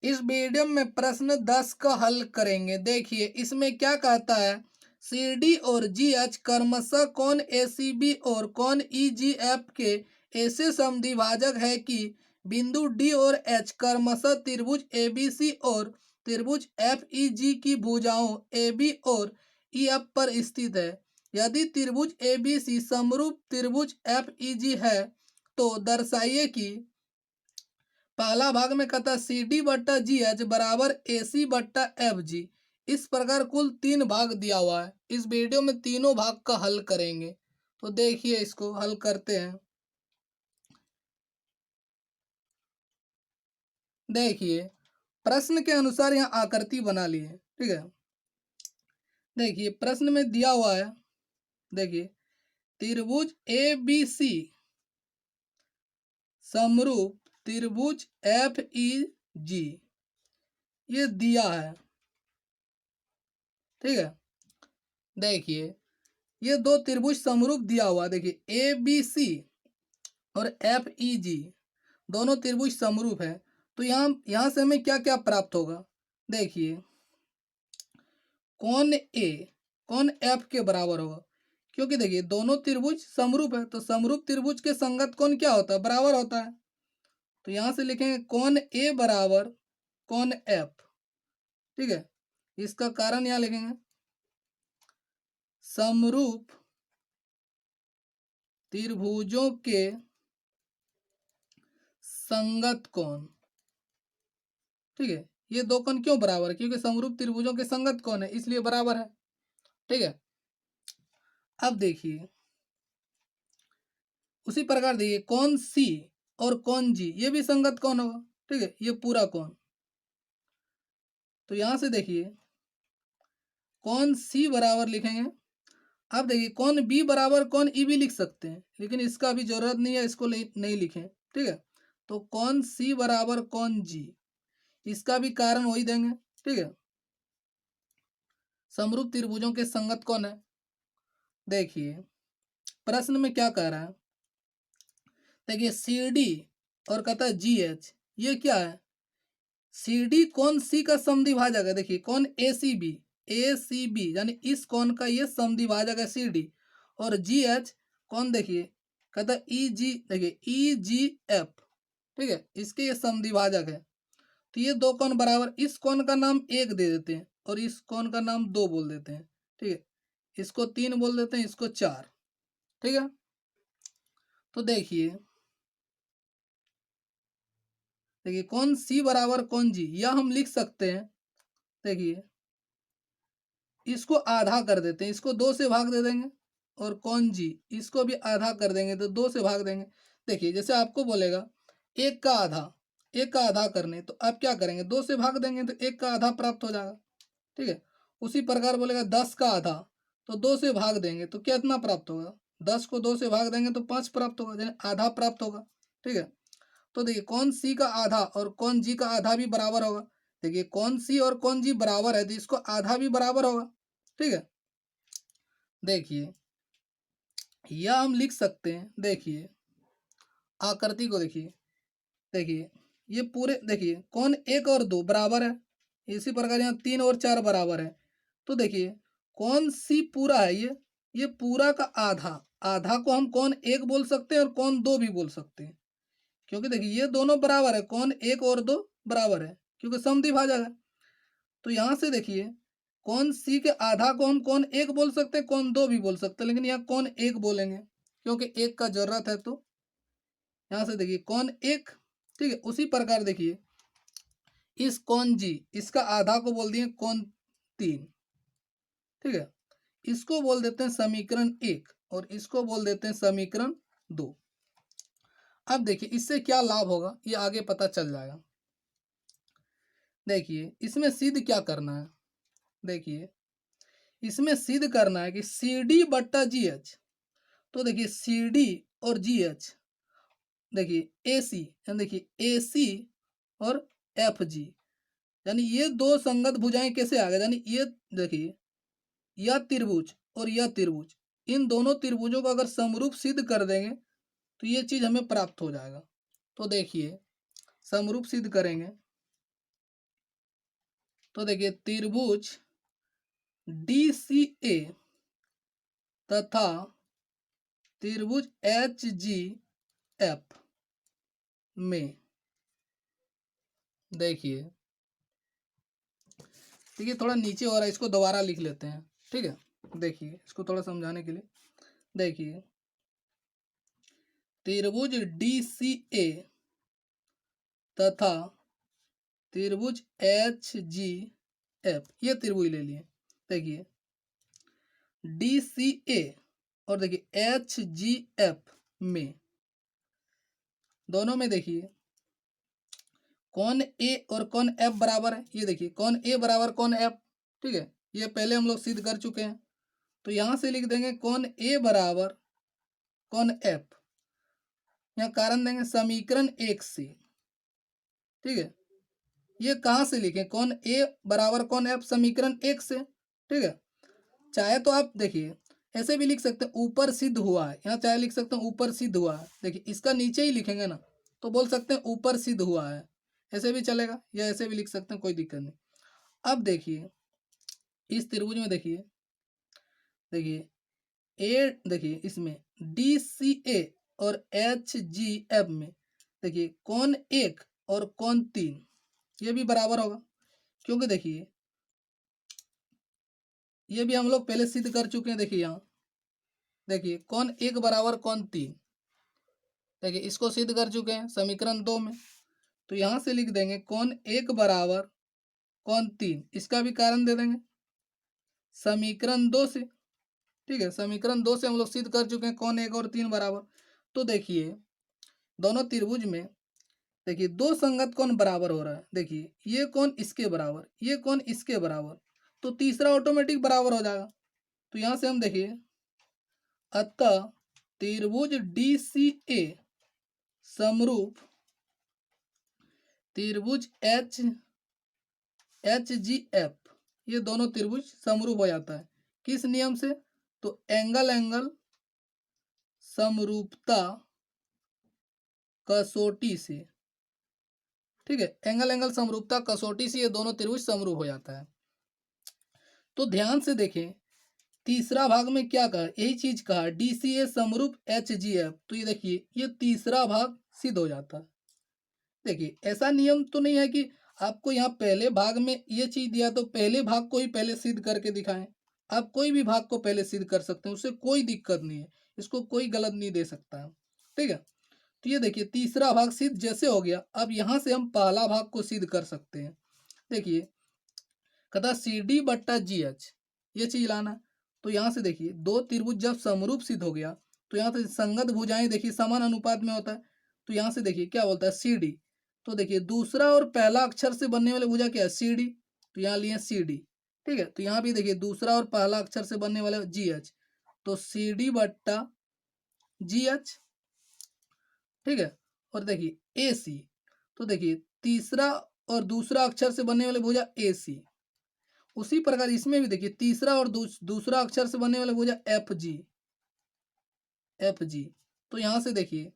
इस वीडियो में प्रश्न 10 का हल करेंगे। देखिए इसमें क्या कहता है, सी डी और जी एच क्रमशः कौन ए सी बी और कौन ई जी एफ के ऐसे समद्विभाजक है कि बिंदु डी और एच क्रमशः त्रिभुज ए बी सी और त्रिभुज एफ ई जी की भुजाओं ए बी और ई एफ पर स्थित है। यदि त्रिभुज ए बी सी समरूप त्रिभुज एफ ई जी है तो दर्शाइए कि पहला भाग में कहता सी डी बट्टा जी एच बराबर ए सी बट्टा एफ जी। इस प्रकार कुल 3 भाग दिया हुआ है। इस वीडियो में तीनों भाग का हल करेंगे। तो देखिए इसको हल करते हैं। देखिए प्रश्न के अनुसार यहाँ आकृति बना ली है, ठीक है। देखिए प्रश्न में दिया हुआ है, देखिए त्रिभुज ए बी सी समरूप त्रिभुज एफ ई जी ये दिया है, ठीक है। देखिए ये दो त्रिभुज समरूप दिया हुआ, देखिए ए बी सी और एफ ई जी दोनों त्रिभुज समरूप है। तो यहाँ से हमें क्या क्या प्राप्त होगा। देखिए कौन ए कौन एफ के बराबर होगा, क्योंकि देखिए दोनों त्रिभुज समरूप है तो समरूप त्रिभुज के संगत कौन क्या होता है, बराबर होता है। तो यहाँ से लिखेंगे कौन ए बराबर कौन एफ, ठीक है। इसका कारण यहाँ लिखेंगे समरूप त्रिभुजों के संगत कोण, ठीक है। ये दो कोण क्यों बराबर है, क्योंकि समरूप त्रिभुजों के संगत कोण है इसलिए बराबर है, ठीक है। अब देखिए उसी प्रकार देखिए कौन सी और कौन जी ये भी संगत कोण होगा, ठीक है। ये पूरा कोण, तो यहां से देखिए कौन सी बराबर लिखेंगे। अब देखिए कौन बी बराबर कौन ई भी लिख सकते हैं, लेकिन इसका भी जरूरत नहीं है, इसको नहीं लिखें, ठीक है। तो कौन सी बराबर कौन जी, इसका भी कारण वही देंगे, ठीक है। समरूप त्रिभुजों के संगत कौन है। देखिए प्रश्न में क्या कह रहा है, देखिए सी डी और कहता है जी एच, ये क्या है, सी डी कौन सी का समद्विभाजक है। देखिए कौन ए सी बी यानी इस कौन का ये समद्विभाजक है सी डी, और जी एच कौन देखिए कहता है ई जी, देखिए ई जी एफ, ठीक है, इसके ये समद्विभाजक है। तो ये दो कौन बराबर, इस कौन का नाम एक दे देते हैं और इस कौन का नाम दो बोल देते हैं, ठीक है। इसको 3 बोल देते हैं, इसको 4, ठीक है। तो देखिए कौन सी बराबर कौन जी, यह हम लिख सकते हैं। देखिए इसको आधा कर देते हैं, इसको 2 से भाग दे देंगे, और कौन जी इसको भी आधा कर देंगे तो 2 से भाग देंगे। देखिए जैसे आपको बोलेगा एक का आधा करने, तो आप क्या करेंगे 2 से भाग देंगे तो एक का आधा प्राप्त हो जाएगा, ठीक है। उसी प्रकार बोलेगा 10 का आधा, तो 2 से भाग देंगे तो कितना प्राप्त होगा, 10 को 2 से भाग देंगे तो 5 प्राप्त होगा, यानी आधा प्राप्त होगा, ठीक है। तो देखिए कौन सी का आधा और कौन जी का आधा भी बराबर होगा। देखिए कौन सी और कौन जी बराबर है तो इसको आधा भी बराबर होगा, ठीक है। देखिए यह हम लिख सकते हैं। देखिए आकृति को देखिए, देखिए ये पूरे, देखिए कौन 1 और 2 बराबर है, इसी प्रकार यहाँ 3 और 4 बराबर है। तो देखिए कौन सी पूरा है, ये पूरा का आधा, आधा को हम कौन 1 बोल सकते हैं और कौन 2 भी बोल सकते हैं, क्योंकि देखिए ये दोनों बराबर है, कौन 1 और 2 बराबर है क्योंकि समद्विभाजक है। तो यहाँ से देखिए कौन सी के आधा को हम कौन 1 बोल सकते हैं, कौन 2 भी बोल सकते हैं, लेकिन यहाँ कौन 1 बोलेंगे क्योंकि 1 का जरूरत है। तो यहाँ से देखिए कौन 1, ठीक है। उसी प्रकार देखिए इस कौन जी, इसका आधा को बोल दिए कौन 3, ठीक है। इसको बोल देते हैं समीकरण 1 और इसको बोल देते हैं समीकरण 2। अब देखिए इससे क्या लाभ होगा ये आगे पता चल जाएगा। देखिए इसमें सिद्ध क्या करना है, देखिए इसमें सिद्ध करना है कि सी डी बट्टा जी एच, तो देखिए सी डी और जी एच, देखिए ए सी, देखिए ए सी और एफ जी, यानी ये दो संगत भुजाएं कैसे आ गए, यानी ये देखिए यह त्रिभुज और यह त्रिभुज, इन दोनों त्रिभुजों को अगर समरूप सिद्ध कर देंगे तो ये चीज हमें प्राप्त हो जाएगा। तो देखिए समरूप सिद्ध करेंगे, तो देखिए त्रिभुज DCA तथा त्रिभुज HGF में देखिए, देखिए थोड़ा नीचे हो रहा है, इसको दोबारा लिख लेते हैं, ठीक है। देखिए इसको थोड़ा समझाने के लिए, देखिए त्रिभुज DCA तथा त्रिभुज HGF, ये त्रिभुज ले लिए। देखिए DCA और देखिए HGF में, दोनों में देखिए कौन A और कौन F बराबर है। ये देखिए कौन A बराबर कौन F, ठीक है, ये पहले हम लोग सिद्ध कर चुके हैं। तो यहाँ से लिख देंगे कौन A बराबर कौन F, यहाँ कारण देंगे समीकरण 1 से, ठीक है। ये कहाँ से लिखें, कौन A बराबर कौन F समीकरण 1 से, ठीक है। चाहे तो आप देखिए ऐसे भी लिख सकते हैं, ऊपर सिद्ध हुआ है, यहाँ चाहे लिख सकते हैं ऊपर सिद्ध हुआ है। देखिए इसका नीचे ही लिखेंगे ना, तो बोल सकते हैं ऊपर सिद्ध हुआ है, ऐसे भी चलेगा, या ऐसे भी लिख सकते हैं, कोई दिक्कत नहीं। अब देखिए इस त्रिभुज में देखिए, देखिए ए, देखिए इसमें DCA और HGF में देखिए कौन 1 और कौन 3 ये भी बराबर होगा, क्योंकि देखिए ये भी हम लोग पहले सिद्ध कर चुके हैं। देखिए यहाँ देखिए कौन 1 बराबर कौन 3, देखिए इसको सिद्ध कर चुके हैं समीकरण 2 में। तो यहाँ से लिख देंगे कौन 1 बराबर कौन 3, इसका भी कारण दे देंगे समीकरण 2 से, ठीक है। समीकरण 2 से हम लोग सिद्ध कर चुके हैं कौन 1 और 3 बराबर। तो देखिए दोनों त्रिभुज में देखिए दो संगत कोण बराबर हो रहा है। देखिए ये कोण इसके बराबर, ये कोण इसके बराबर, तो तीसरा ऑटोमेटिक बराबर हो जाएगा। तो यहाँ से हम देखिए अतः त्रिभुज DCA समरूप त्रिभुज HGF, ये दोनों त्रिभुज समरूप हो जाता है। किस नियम से, तो एंगल समरूपता कसौटी से, ठीक है। एंगल समरूपता कसौटी से ये दोनों त्रिभुज समरूप हो जाता है। तो ध्यान से देखें तीसरा भाग में क्या कहा, यही चीज कहा DCA समरूप HGF, तो ये देखिए ये तीसरा भाग सिद्ध हो जाता है। देखिए ऐसा नियम तो नहीं है कि आपको यहाँ पहले भाग में ये चीज दिया तो पहले भाग को ही पहले सिद्ध करके दिखाएं। आप कोई भी भाग को पहले सिद्ध कर सकते हैं, उससे कोई दिक्कत नहीं है, इसको कोई गलत नहीं दे सकता है, ठीक है। तो ये देखिए तीसरा भाग सिद्ध जैसे हो गया, अब यहाँ से हम पहला भाग को सिद्ध कर सकते हैं। देखिए कहता CD बट्टा GH, ये चीज लाना। तो यहाँ से देखिए दो त्रिभुज जब समरूप सिद्ध हो गया, तो यहाँ से संगत भुजाएं देखिए समान अनुपात में होता है। तो यहाँ से देखिए क्या बोलता है CD, तो देखिए दूसरा और पहला अक्षर से बनने वाले भुजा क्या है CD, तो यहाँ लिए CD, ठीक है। तो यहाँ भी देखिए दूसरा और पहला अक्षर से बनने वाले GH, तो CD बट्टा GH, ठीक है। और देखिए AC, तो देखिए तीसरा और दूसरा अक्षर से बनने वाले भुजा AC। उसी प्रकार इसमें भी देखिए तीसरा और दूसरा अक्षर से बनने वाले भुजा FG। तो यहां से देखिए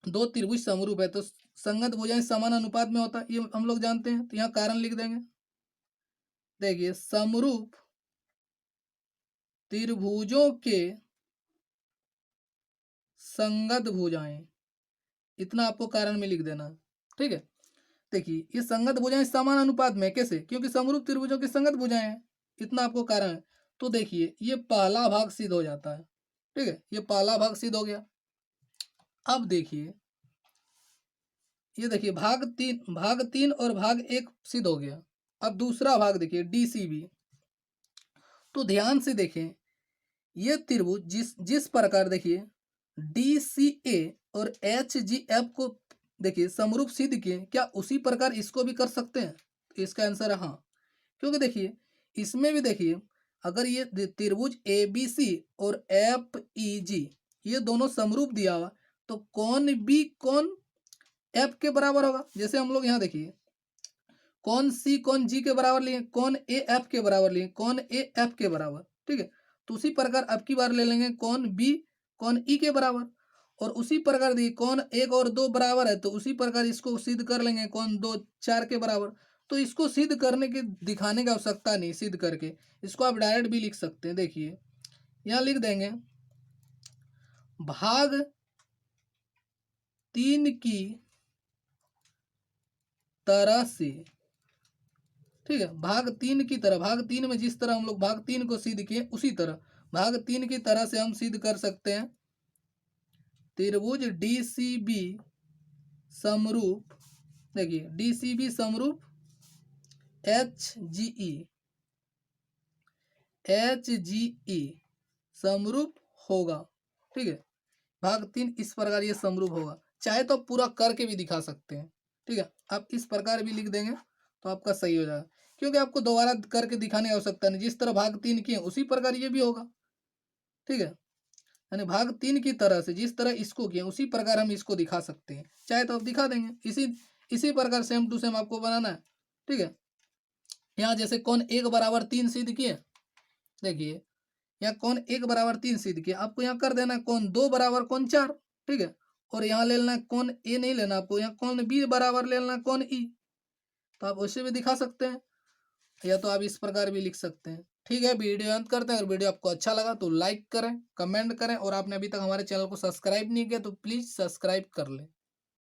दो त्रिभुज समरूप है, तो संगत भुजाएं समान अनुपात में होता है, ये हम लोग जानते हैं। तो यहाँ कारण लिख देंगे, देखिए समरूप त्रिभुजों के संगत भुजाएं, इतना आपको कारण में लिख देना, ठीक है। देखिए ये संगत भुजाएं समान अनुपात में, कैसे, क्योंकि समरूप त्रिभुजों की संगत भुजाएं हैं, इतना आपको कारण है। तो देखिए ये पहला भाग सिद्ध हो जाता है, ठीक है, ये पहला भाग सिद्ध हो गया। अब देखिए ये देखिए भाग 3 और भाग 1 सिद्ध हो गया। अब दूसरा भाग देखिए DCB, तो ध्यान से देखें ये त्रिभुज जिस प्रकार देखिए DCA और HGF को देखिए समरूप सिद्ध किए, क्या उसी प्रकार इसको भी कर सकते हैं, तो इसका आंसर है हाँ। क्योंकि देखिए इसमें भी देखिए अगर ये त्रिभुज ABC और FEG ये दोनों समरूप दिया हुआ, तो कौन भी कौन F के बराबर होगा। जैसे हम लोग यहाँ देखिए कौन C कौन G के बराबर लिए, कौन A F के बराबर लिए, कौन A F के बराबर, ठीक है। तो उसी प्रकार अब की बार ले लेंगे कौन B कौन E के बराबर, और उसी प्रकार देखिए कौन 1 और 2 बराबर है, तो उसी प्रकार इसको सिद्ध कर लेंगे कौन 2 4 के बराबर। तो इसको सिद्ध करने की दिखाने की आवश्यकता नहीं, सिद्ध करके इसको आप डायरेक्ट भी लिख सकते हैं। देखिए यहाँ लिख देंगे भाग 3 की तरह से, ठीक है, भाग 3 की तरह, भाग 3 में जिस तरह हम लोग भाग 3 को सिद्ध किए उसी तरह भाग 3 की तरह से हम सिद्ध कर सकते हैं त्रिभुज डीसीबी समरूप, देखिए डीसीबी समरूप एच जी ई समरूप होगा। ठीक है, भाग 3 इस प्रकार ये समरूप होगा। चाहे तो आप पूरा करके भी दिखा सकते हैं। ठीक है, आप इस प्रकार भी लिख देंगे तो आपका सही हो जाएगा, क्योंकि आपको दोबारा करके दिखाने की आवश्यकता नहीं, जिस तरह भाग 3 किए उसी प्रकार ये भी होगा। ठीक है, यानी भाग 3 की तरह से जिस तरह इसको किए उसी प्रकार हम इसको दिखा सकते हैं। चाहे तो आप दिखा देंगे, इसी प्रकार सेम टू सेम आपको बनाना है। ठीक है, यहाँ जैसे कौन 1 बराबर 3 सिद्ध किए, देखिए यहाँ कौन 1 बराबर 3 सिद्ध किया, आपको यहाँ कर देना है कौन 2 बराबर कौन 4। ठीक है, और यहाँ ले लेना है कौन ए नहीं लेना आपको, यहाँ कौन बी बराबर ले लेना है कौन ई। तो आप वैसे भी दिखा सकते हैं, या तो आप इस प्रकार भी लिख सकते हैं। ठीक है, वीडियो अंत करते हैं। अगर वीडियो आपको अच्छा लगा तो लाइक करें, कमेंट करें, और आपने अभी तक हमारे चैनल को सब्सक्राइब नहीं किया तो प्लीज़ सब्सक्राइब कर लें।